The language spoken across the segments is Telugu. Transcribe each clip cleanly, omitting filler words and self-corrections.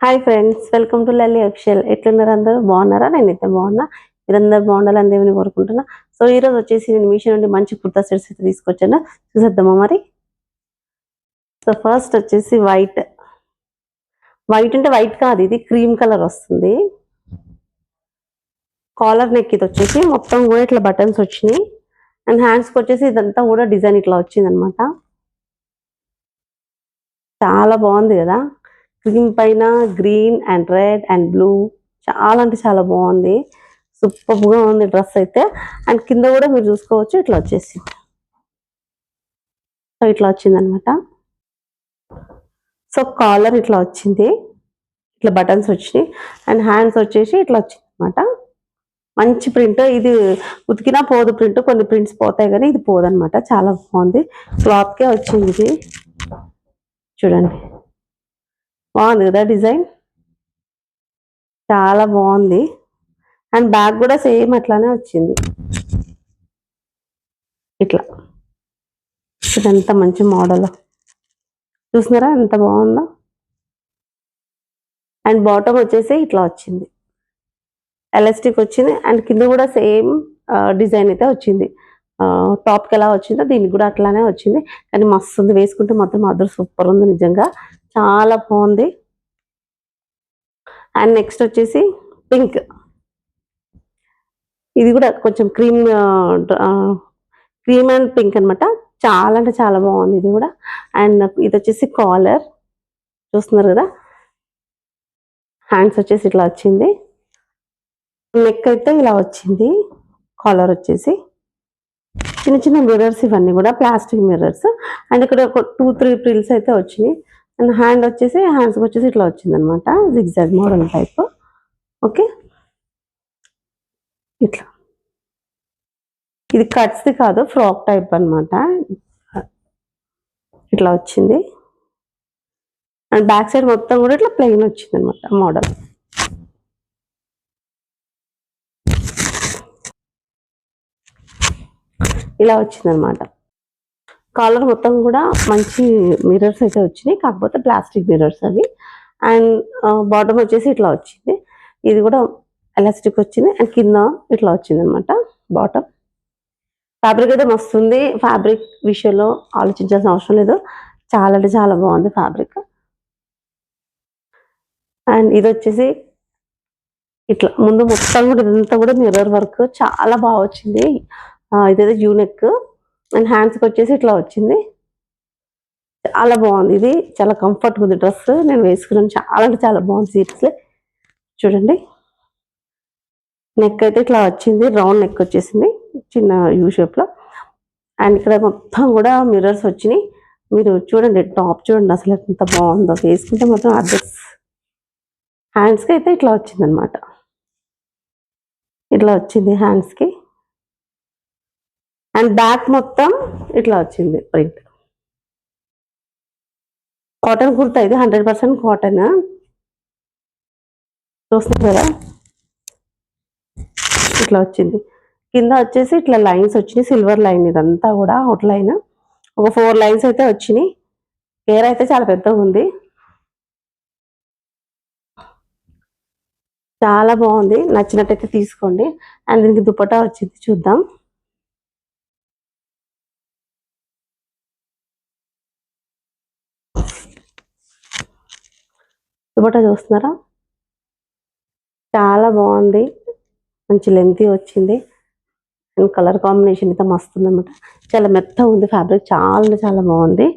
Hi friends, welcome to Lalli official. ఎట్లున్నారు అందరూ? బాగున్నారా? నేనైతే బాగున్నా. మీరందరూ బాగుండాలని దేవుని కోరుకుంటున్నా. సో ఈరోజు వచ్చేసి నేను మీషో నుండి మంచి కుర్తా సెట్స్ అయితే తీసుకొచ్చాను. చూసేద్దామా మరి. సో ఫస్ట్ వచ్చేసి వైట్ అంటే వైట్ కాదు, ఇది క్రీమ్ కలర్ వస్తుంది. కాలర్ నెక్ ఇది వచ్చేసి మొత్తం కూడా ఇట్లా బటన్స్ వచ్చినాయి. అండ్ హ్యాండ్స్కి వచ్చేసి ఇదంతా కూడా డిజైన్ ఇట్లా వచ్చింది అనమాట. చాలా బాగుంది కదా. క్రీమ్ పైన green and red and blue, చాలా అంటే చాలా బాగుంది. సూపర్గా ఉంది డ్రెస్ అయితే. అండ్ కింద కూడా మీరు చూసుకోవచ్చు, ఇట్లా వచ్చేసి సో ఇట్లా వచ్చింది అనమాట. సో కాలర్ ఇట్లా వచ్చింది, ఇట్లా బటన్స్ వచ్చినాయి. అండ్ హ్యాండ్స్ వచ్చేసి ఇట్లా వచ్చింది అనమాట. మంచి ప్రింట్ ఇది. ఉతికినా పోదు ప్రింట్, కొన్ని ప్రింట్స్ పోతాయి కానీ ఇది పోదనమాట. చాలా బాగుంది. క్లాత్కే వచ్చింది ఇది. చూడండి, బాగుంది కదా డిజైన్, చాలా బాగుంది. అండ్ బ్యాగ్ కూడా సేమ్ అట్లానే వచ్చింది. ఇట్లా ఇదంతా మంచి మోడల్, చూసినారా ఎంత బాగుందో. అండ్ బాటమ్ వచ్చేసి ఇట్లా వచ్చింది, ఎలాస్టిక్ వచ్చింది. అండ్ కింద కూడా సేమ్ డిజైన్ అయితే వచ్చింది. టాప్కి ఎలా వచ్చిందో దీనికి కూడా అట్లానే వచ్చింది. కానీ మస్తు ఉంది, వేసుకుంటే మాత్రం అదర్ సూపర్ ఉంది, నిజంగా చాలా బాగుంది. అండ్ నెక్స్ట్ వచ్చేసి పింక్, ఇది కూడా కొంచెం క్రీమ్ అండ్ పింక్ అనమాట. చాలా అంటే చాలా బాగుంది ఇది కూడా. అండ్ ఇది వచ్చేసి కాలర్, చూస్తున్నారు కదా. హ్యాండ్స్ వచ్చేసి ఇట్లా వచ్చింది. నెక్ అయితే ఇలా వచ్చింది. కాలర్ వచ్చేసి చిన్న చిన్న మిర్రర్స్, ఇవన్నీ కూడా ప్లాస్టిక్ మిర్రర్స్. అండ్ ఇక్కడ ఒక 2-3 ప్రిల్స్ అయితే వచ్చినాయి. అండ్ హ్యాండ్స్కి వచ్చేసి ఇట్లా వచ్చింది అనమాట, జిగ్జాగ్ మోడల్ టైప్. ఓకే, ఇట్లా ఇది కట్స్ది కాదు, ఫ్రాక్ టైప్ అనమాట. ఇట్లా వచ్చింది. అండ్ బ్యాక్ సైడ్ మొత్తం కూడా ఇట్లా ప్లెయిన్ వచ్చింది అనమాట మోడల్. ఇలా వచ్చింది అనమాట. కాలర్ మొత్తం కూడా మంచి మిర్రర్స్ అయితే వచ్చినాయి, కాకపోతే ప్లాస్టిక్ మిర్రర్స్ అవి. అండ్ బాటమ్ వచ్చేసి ఇట్లా వచ్చింది. ఇది కూడా ఎలాస్టిక్ వచ్చింది. అండ్ కింద ఇట్లా వచ్చింది అనమాట బాటమ్. ఫ్యాబ్రిక్ అయితే మస్తుంది. ఫ్యాబ్రిక్ విషయంలో ఆలోచించాల్సిన అవసరం లేదు, చాలా అంటే చాలా బాగుంది ఫ్యాబ్రిక్. అండ్ ఇది వచ్చేసి ఇట్లా ముందు మొత్తం కూడా ఇదంతా కూడా మిర్రర్ వర్క్, చాలా బాగా వచ్చింది. ఇదైతే యూనెక్. అండ్ హ్యాండ్స్కి వచ్చేసి ఇట్లా వచ్చింది. చాలా బాగుంది, ఇది చాలా కంఫర్ట్గా ఉంది డ్రెస్. నేను వేసుకున్నాను, చాలా అంటే చాలా బాగుంది. సీరియస్లీ చూడండి. నెక్ అయితే ఇట్లా వచ్చింది, రౌండ్ నెక్ వచ్చేసింది చిన్న యూ షేప్లో. అండ్ ఇక్కడ మొత్తం కూడా మిర్రర్స్ వచ్చినాయి. మీరు చూడండి, టాప్ చూడండి అసలు ఎంత బాగుందో, వేసుకుంటే మాత్రం అడ్రస్. హ్యాండ్స్కి అయితే ఇట్లా వచ్చింది అనమాట, ఇట్లా వచ్చింది హ్యాండ్స్కి. అండ్ బ్యాక్ మొత్తం ఇట్లా వచ్చింది ప్రింట్. కాటన్ కుర్తా, ఇది 100% కాటన్. చూస్తున్నారు కదా, ఇట్లా వచ్చింది. కింద వచ్చేసి ఇట్లా లైన్స్ వచ్చినాయి, సిల్వర్ లైన్. ఇదంతా కూడా అవుట్ లైన్, ఒక 4 లైన్స్ అయితే వచ్చినాయి. హెయిర్ అయితే చాలా పెద్దగా ఉంది, చాలా బాగుంది. నచ్చినట్టయితే తీసుకోండి. అండ్ దీనికి దుపట్టా వచ్చింది, చూద్దాం. దుపట్టా చూస్తున్నారా, చాలా బాగుంది, మంచి లెంతీ వచ్చింది. అండ్ కలర్ కాంబినేషన్ అయితే మస్తు ఉందన్నమాట. చాలా మెత్తగా ఉంది ఫ్యాబ్రిక్, చాలా చాలా బాగుంది.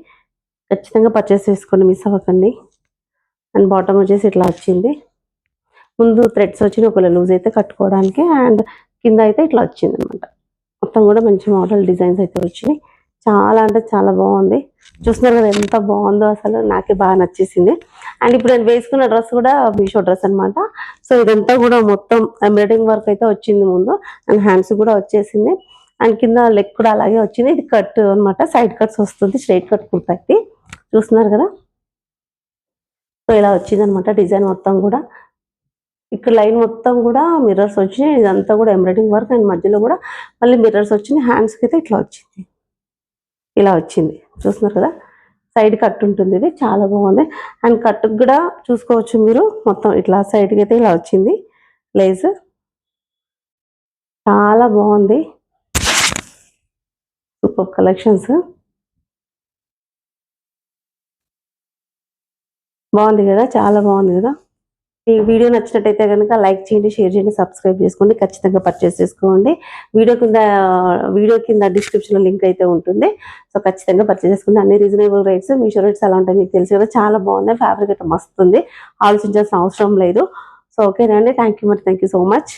ఖచ్చితంగా పర్చేస్ చేసుకోండి, మిస్ అవ్వకండి. అండ్ బాటమ్ వచ్చేసి ఇట్లా వచ్చింది. ముందు థ్రెడ్స్ వచ్చి ఒకవేళ లూజ్ అయితే కట్టుకోవడానికి. అండ్ కింద అయితే ఇట్లా వచ్చింది అనమాట. మొత్తం కూడా మంచి మోడల్ డిజైన్స్ అయితే వచ్చినాయి. చాలా అంటే చాలా బాగుంది. చూస్తున్నారు కదా ఎంత బాగుందో, అసలు నాకే బాగా నచ్చేసింది. అండ్ ఇప్పుడు నేను వేసుకున్న డ్రెస్ కూడా మీషో డ్రెస్ అనమాట. సో ఇదంతా కూడా మొత్తం ఎంబ్రాయిడింగ్ వర్క్ అయితే వచ్చింది ముందు. అండ్ హ్యాండ్స్ కూడా వచ్చేసింది. అండ్ కింద లెగ్ కూడా అలాగే వచ్చింది. ఇది కట్ అనమాట, సైడ్ కట్స్ వస్తుంది, స్ట్రైట్ కట్ కుర్తాకి. చూస్తున్నారు కదా, సో ఇలా వచ్చింది అనమాట డిజైన్ మొత్తం కూడా. ఇక్కడ లైన్ మొత్తం కూడా మిర్రర్స్ వచ్చినాయి. ఇదంతా కూడా ఎంబ్రాయిడింగ్ వర్క్. అండ్ మధ్యలో కూడా మళ్ళీ మిర్రర్స్ వచ్చినాయి. హ్యాండ్స్కి అయితే ఇట్లా వచ్చింది, ఇలా వచ్చింది. చూస్తున్నారు కదా, సైడ్ కట్ ఉంటుంది, ఇది చాలా బాగుంది. అండ్ కట్టుకు కూడా చూసుకోవచ్చు మీరు, మొత్తం ఇట్లా సైడ్కి అయితే ఇలా వచ్చింది లేస్, చాలా బాగుంది. సూపర్ కలెక్షన్స్, బాగుంది కదా, చాలా బాగుంది కదా. ఈ వీడియో నచ్చినట్టయితే కనుక లైక్ చేయండి, షేర్ చేయండి, సబ్స్క్రైబ్ చేసుకోండి, ఖచ్చితంగా పర్చేస్ చేసుకోండి. వీడియో కింద డిస్క్రిప్షన్లో లింక్ అయితే ఉంటుంది. సో ఖచ్చితంగా పర్చేస్ చేసుకోండి. అన్ని రీజనబుల్ రేట్స్, మీషో రేట్స్ ఎలా ఉంటాయి మీకు తెలుసు కదా, చాలా బాగున్నాయి. ఫ్యాబ్రిక్ అయితే మస్తు ఉంది, ఆలోచించాల్సిన అవసరం లేదు. సో ఓకేనండి, థ్యాంక్ యూ సో మచ్.